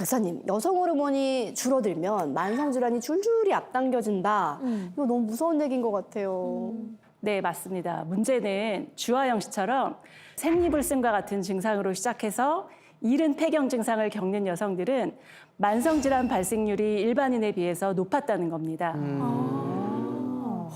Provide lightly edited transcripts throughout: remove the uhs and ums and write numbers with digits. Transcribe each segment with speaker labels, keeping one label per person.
Speaker 1: 박사님, 여성 호르몬이 줄어들면 만성 질환이 줄줄이 앞당겨진다. 이거 너무 무서운 얘기인 것 같아요.
Speaker 2: 네, 맞습니다. 문제는 주하영 씨처럼 생리불순과 같은 증상으로 시작해서 이른 폐경 증상을 겪는 여성들은 만성질환 발생률이 일반인에 비해서 높았다는 겁니다.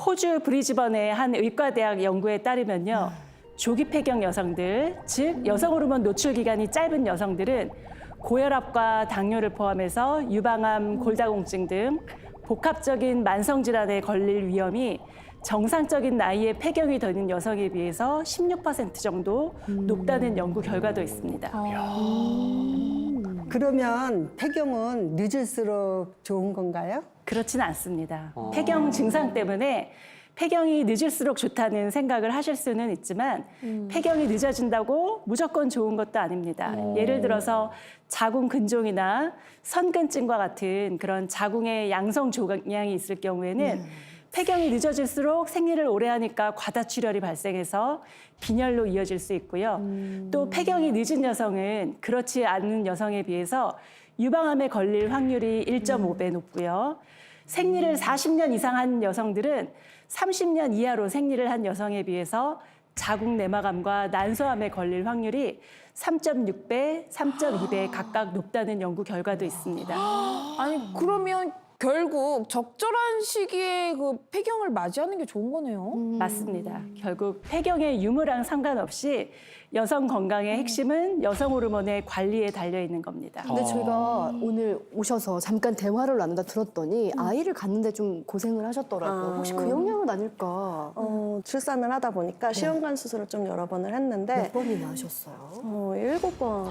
Speaker 2: 호주 브리즈번의 한 의과대학 연구에 따르면요. 조기 폐경 여성들, 즉 여성 호르몬 노출 기간이 짧은 여성들은 고혈압과 당뇨를 포함해서 유방암, 골다공증 등 복합적인 만성질환에 걸릴 위험이 정상적인 나이에 폐경이 되는 여성에 비해서 16% 정도 높다는 연구 결과도 있습니다.
Speaker 3: 그러면 폐경은 늦을수록 좋은 건가요?
Speaker 2: 그렇지는 않습니다. 폐경 증상 때문에 폐경이 늦을수록 좋다는 생각을 하실 수는 있지만 폐경이 늦어진다고 무조건 좋은 것도 아닙니다. 예를 들어서 자궁 근종이나 선근증과 같은 그런 자궁의 양성 종양이 있을 경우에는 폐경이 늦어질수록 생리를 오래 하니까 과다출혈이 발생해서 빈혈로 이어질 수 있고요. 또 폐경이 늦은 여성은 그렇지 않은 여성에 비해서 유방암에 걸릴 확률이 1.5배 높고요. 생리를 40년 이상 한 여성들은 30년 이하로 생리를 한 여성에 비해서 자궁 내막암과 난소암에 걸릴 확률이 3.6배, 3.2배 각각 높다는 연구 결과도 있습니다.
Speaker 4: 아니 그러면 결국 적절한 시기에 그 폐경을 맞이하는 게 좋은 거네요.
Speaker 2: 맞습니다. 결국 폐경의 유무랑 상관없이 여성 건강의 핵심은 여성 호르몬의 관리에 달려 있는 겁니다.
Speaker 1: 근데 저희가 오늘 오셔서 잠깐 대화를 나누다 들었더니 아이를 갖는데 좀 고생을 하셨더라고요. 혹시 그 영향은 아닐까?
Speaker 5: 출산을 하다 보니까 시험관 수술을 좀 여러 번을 했는데
Speaker 1: 몇 번이나 하셨어요?
Speaker 5: 7번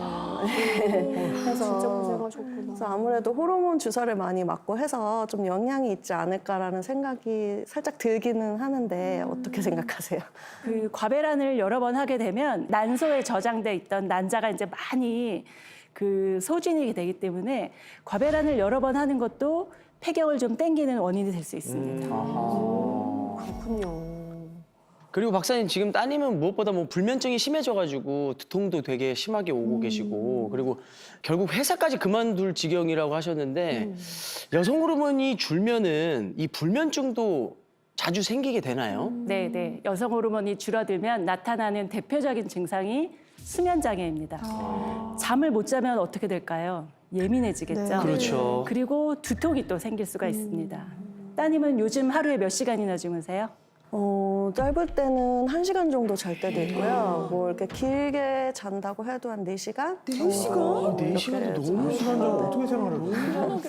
Speaker 1: 진짜 고생하셨구나.
Speaker 5: 그래서 아무래도 호르몬 주사를 많이 맞고 해서 좀 영향이 있지 않을까라는 생각이 살짝 들기는 하는데 어떻게 생각하세요?
Speaker 2: 그 과배란을 여러 번 하게 되면 난소에 저장돼 있던 난자가 이제 많이 그 소진이 되기 때문에 과배란을 여러 번 하는 것도 폐경을 좀 땡기는 원인이 될 수 있습니다.
Speaker 1: 그렇군요.
Speaker 6: 그리고 박사님 지금 따님은 무엇보다 뭐 불면증이 심해져가지고 두통도 되게 심하게 오고 계시고 그리고 결국 회사까지 그만둘 지경이라고 하셨는데 여성 호르몬이 줄면은 이 불면증도 자주 생기게 되나요?
Speaker 2: 네, 네. 여성 호르몬이 줄어들면 나타나는 대표적인 증상이 수면 장애입니다. 잠을 못 자면 어떻게 될까요? 예민해지겠죠.
Speaker 1: 네.
Speaker 6: 그렇죠.
Speaker 2: 그리고 두통이 또 생길 수가 있습니다. 따님은 요즘 하루에 몇 시간이나 주무세요?
Speaker 5: 짧을 때는 1시간 정도 잘 때도 있고요. 뭐 이렇게 길게 잔다고 해도 한 4시간?
Speaker 4: 4시간?
Speaker 7: 4시간도 너무 시간을 어떻게 생활을 해요?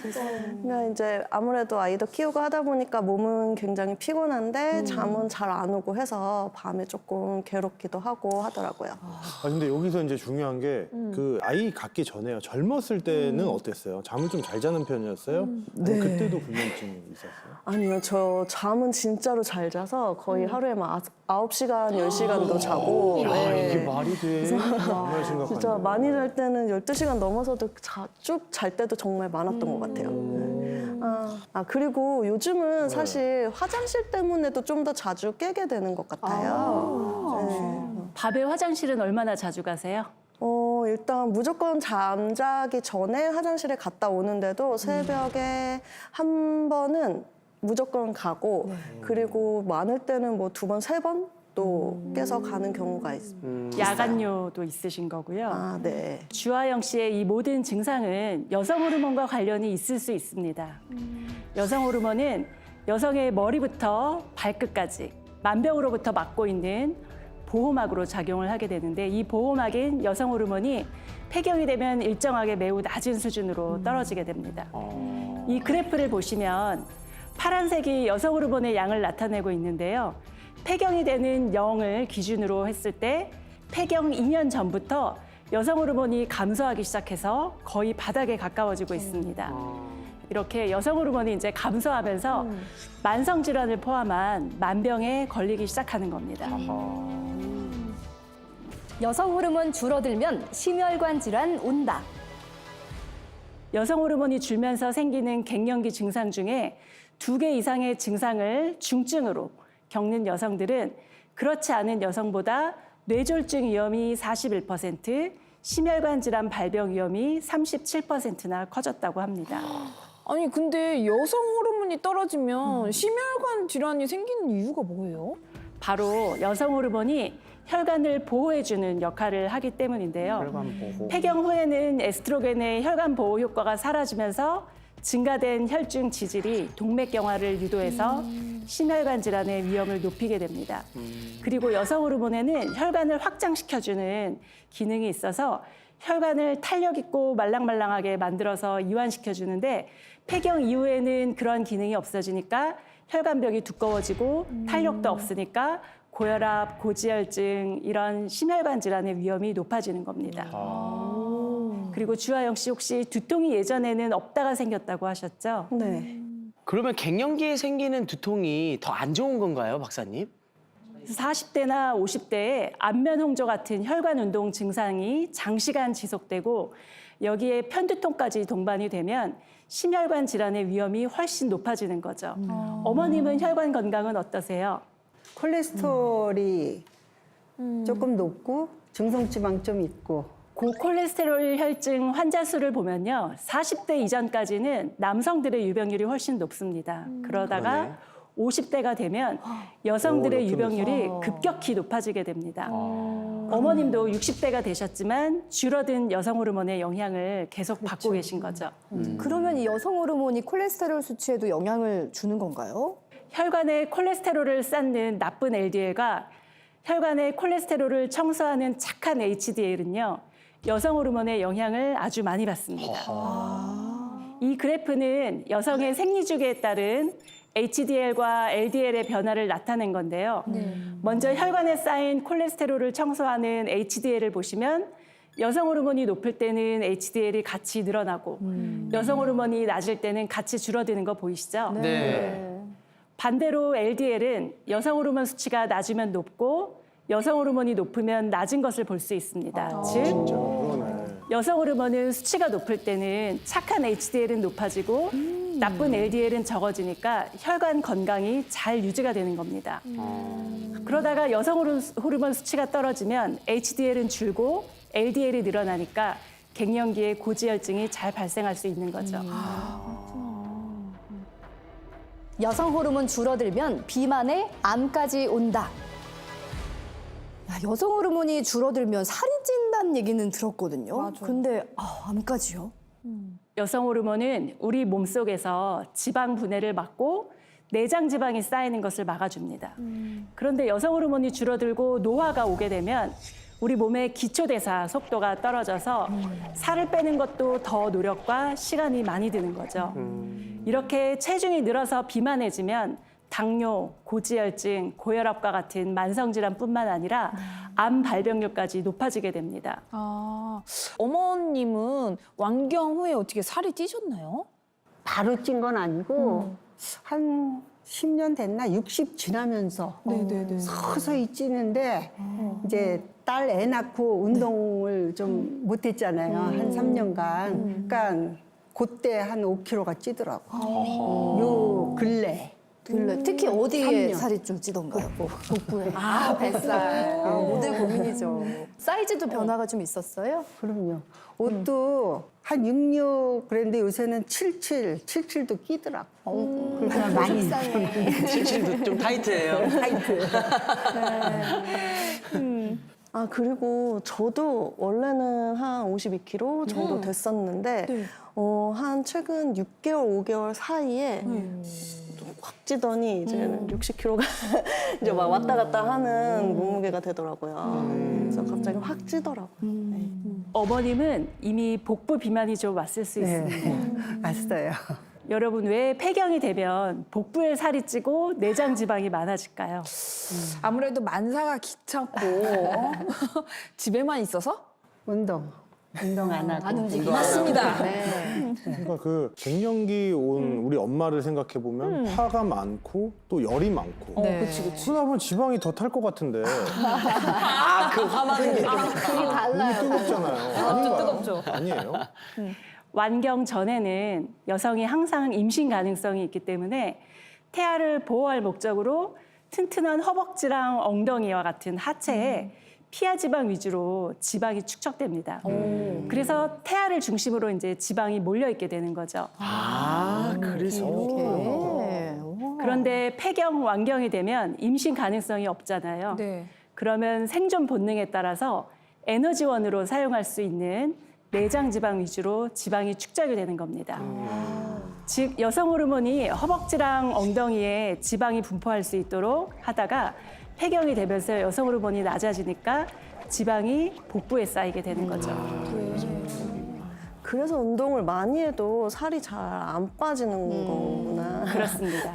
Speaker 5: 그러니까 이제 아무래도 아이도 키우고 하다 보니까 몸은 굉장히 피곤한데 잠은 잘 안 오고 해서 밤에 조금 괴롭기도 하고 하더라고요.
Speaker 7: 근데 여기서 이제 중요한 게 그 아이 갖기 전에요. 젊었을 때는 어땠어요? 잠을 좀 잘 자는 편이었어요? 네. 그때도 불면증이 있었어요?
Speaker 5: 아니요, 저 잠은 진짜로 잘 자서 거의 하루에 막 9시간, 10시간도 자고. 네.
Speaker 7: 이게 말이 돼? 정말 심각한데.
Speaker 5: 진짜 많이 잘 때는 12시간 넘어서도 쭉 잘 때도 정말 많았던 것 같아요. 그리고 요즘은 사실 화장실 때문에도 좀 더 자주 깨게 되는 것 같아요.
Speaker 2: 밤에 화장실은 얼마나 자주 가세요?
Speaker 5: 일단 무조건 잠자기 전에 화장실에 갔다 오는데도 새벽에 한 번은 무조건 가고 그리고 많을 때는 뭐 2번, 3번 또 깨서 가는 경우가 있습니다.
Speaker 2: 야간뇨도 있으신 거고요.
Speaker 5: 네.
Speaker 2: 주하영 씨의 이 모든 증상은 여성 호르몬과 관련이 있을 수 있습니다. 여성 호르몬은 여성의 머리부터 발끝까지 만병으로부터 막고 있는 보호막으로 작용을 하게 되는데 이 보호막인 여성 호르몬이 폐경이 되면 일정하게 매우 낮은 수준으로 떨어지게 됩니다. 이 그래프를 보시면 파란색이 여성 호르몬의 양을 나타내고 있는데요. 폐경이 되는 0을 기준으로 했을 때 폐경 2년 전부터 여성 호르몬이 감소하기 시작해서 거의 바닥에 가까워지고 있습니다. 이렇게 여성 호르몬이 이제 감소하면서 만성 질환을 포함한 만병에 걸리기 시작하는 겁니다.
Speaker 8: 여성 호르몬 줄어들면 심혈관 질환 온다.
Speaker 2: 여성 호르몬이 줄면서 생기는 갱년기 증상 중에 2개 이상의 증상을 중증으로 겪는 여성들은 그렇지 않은 여성보다 뇌졸중 위험이 41%, 심혈관 질환 발병 위험이 37%나 커졌다고 합니다.
Speaker 4: 아니 근데 여성 호르몬이 떨어지면 심혈관 질환이 생기는 이유가 뭐예요?
Speaker 2: 바로 여성 호르몬이 혈관을 보호해주는 역할을 하기 때문인데요.
Speaker 6: 혈관 보호.
Speaker 2: 폐경 후에는 에스트로겐의 혈관 보호 효과가 사라지면서 증가된 혈중 지질이 동맥경화를 유도해서 심혈관 질환의 위험을 높이게 됩니다. 그리고 여성 호르몬에는 혈관을 확장시켜주는 기능이 있어서 혈관을 탄력 있고 말랑말랑하게 만들어서 이완시켜주는데 폐경 이후에는 그런 기능이 없어지니까 혈관벽이 두꺼워지고 탄력도 없으니까 고혈압, 고지혈증 이런 심혈관 질환의 위험이 높아지는 겁니다. 그리고 주하영 씨 혹시 두통이 예전에는 없다가 생겼다고 하셨죠?
Speaker 5: 네.
Speaker 6: 그러면 갱년기에 생기는 두통이 더 안 좋은 건가요, 박사님?
Speaker 2: 40대나 50대에 안면 홍조 같은 혈관 운동 증상이 장시간 지속되고 여기에 편두통까지 동반이 되면 심혈관 질환의 위험이 훨씬 높아지는 거죠. 어머님은 혈관 건강은 어떠세요?
Speaker 3: 콜레스테롤이 조금 높고 중성지방 좀 있고
Speaker 2: 고콜레스테롤 혈증 환자 수를 보면요. 40대 이전까지는 남성들의 유병률이 훨씬 높습니다. 그러다가
Speaker 6: 그러네.
Speaker 2: 50대가 되면 여성들의 유병률이 급격히 높아지게 됩니다. 어머님도 60대가 되셨지만 줄어든 여성 호르몬의 영향을 계속 받고 계신 거죠.
Speaker 1: 그러면 이 여성 호르몬이 콜레스테롤 수치에도 영향을 주는 건가요?
Speaker 2: 혈관에 콜레스테롤을 쌓는 나쁜 LDL과 혈관에 콜레스테롤을 청소하는 착한 HDL은요. 여성 호르몬의 영향을 아주 많이 받습니다. 이 그래프는 여성의 생리주기에 따른 HDL과 LDL의 변화를 나타낸 건데요. 먼저 혈관에 쌓인 콜레스테롤을 청소하는 HDL을 보시면 여성 호르몬이 높을 때는 HDL이 같이 늘어나고 여성 호르몬이 낮을 때는 같이 줄어드는 거 보이시죠?
Speaker 6: 네.
Speaker 2: 반대로 LDL은 여성 호르몬 수치가 낮으면 높고 여성 호르몬이 높으면 낮은 것을 볼 수 있습니다. 즉
Speaker 7: 그러네.
Speaker 2: 여성 호르몬은 수치가 높을 때는 착한 HDL은 높아지고 나쁜 LDL은 적어지니까 혈관 건강이 잘 유지가 되는 겁니다. 그러다가 여성 호르몬 수치가 떨어지면 HDL은 줄고 LDL이 늘어나니까 갱년기에 고지혈증이 잘 발생할 수 있는 거죠.
Speaker 8: 여성 호르몬 줄어들면 비만에 암까지 온다.
Speaker 1: 야, 여성 호르몬이 줄어들면 살이 찐다는 얘기는 들었거든요.
Speaker 4: 맞아요.
Speaker 1: 근데 암까지요?
Speaker 2: 여성 호르몬은 우리 몸속에서 지방 분해를 막고 내장 지방이 쌓이는 것을 막아줍니다. 그런데 여성 호르몬이 줄어들고 노화가 오게 되면 우리 몸의 기초대사 속도가 떨어져서 살을 빼는 것도 더 노력과 시간이 많이 드는 거죠. 이렇게 체중이 늘어서 비만해지면 당뇨, 고지혈증, 고혈압과 같은 만성질환뿐만 아니라 암 발병률까지 높아지게 됩니다.
Speaker 4: 아, 어머님은 완경 후에 어떻게 살이 찌셨나요?
Speaker 3: 바로 찐 건 아니고 한 10년 됐나? 60 지나면서
Speaker 4: 네네네.
Speaker 3: 서서히 찌는데 이제 딸 애 낳고 운동을 좀 못했잖아요. 한 3년간. 그러니까 그때 한 5kg가 찌더라고요. 요 근래.
Speaker 1: 특히 어디에
Speaker 3: 3년.
Speaker 1: 살이 좀 찌던가요?
Speaker 3: 복부에.
Speaker 1: 뱃살. 모두 고민이죠. 사이즈도 변화가 좀 있었어요?
Speaker 3: 그럼요. 옷도 한 66 그랬는데 요새는 77도 끼더라고. 그러니까 많이
Speaker 6: 칠칠도 좀 타이트해요.
Speaker 3: 타이트.
Speaker 5: 아, 그리고 저도 원래는 한 52kg 정도 됐었는데, 한 최근 6개월, 5개월 사이에 좀 확 찌더니 이제는 60kg가 이제 막 왔다 갔다 하는 몸무게가 되더라고요. 그래서 갑자기 확 찌더라고요. 네.
Speaker 2: 어머님은 이미 복부 비만이 좀 왔을 수 있습니다.
Speaker 3: 왔어요.
Speaker 2: 여러분 왜 폐경이 되면 복부에 살이 찌고 내장 지방이 많아질까요?
Speaker 4: 아무래도 만사가 귀찮고 집에만 있어서?
Speaker 3: 운동 안 하고.
Speaker 1: 안 움직이고.
Speaker 4: 맞습니다.
Speaker 7: 그러니까 그 갱년기 온 우리 엄마를 생각해 보면 화가 많고 또 열이 많고.
Speaker 4: 그치, 그치.
Speaker 7: 그러다 보면 지방이 더 탈 것 같은데.
Speaker 6: 아, 그 화많은 게 좀.
Speaker 1: 그게 달라요.
Speaker 7: 뜨겁잖아요. 아닌가요?
Speaker 4: 뜨겁죠.
Speaker 7: 아니에요?
Speaker 2: 완경 전에는 여성이 항상 임신 가능성이 있기 때문에 태아를 보호할 목적으로 튼튼한 허벅지랑 엉덩이와 같은 하체에 피하 지방 위주로 지방이 축적됩니다. 그래서 태아를 중심으로 이제 지방이 몰려 있게 되는 거죠.
Speaker 6: 그래서.
Speaker 2: 그런데 폐경 완경이 되면 임신 가능성이 없잖아요.
Speaker 4: 네.
Speaker 2: 그러면 생존 본능에 따라서 에너지원으로 사용할 수 있는 내장 지방 위주로 지방이 축적이 되는 겁니다. 즉 여성 호르몬이 허벅지랑 엉덩이에 지방이 분포할 수 있도록 하다가 폐경이 되면서 여성 호르몬이 낮아지니까 지방이 복부에 쌓이게 되는 거죠.
Speaker 5: 그래서 운동을 많이 해도 살이 잘 안 빠지는 거구나.
Speaker 2: 그렇습니다.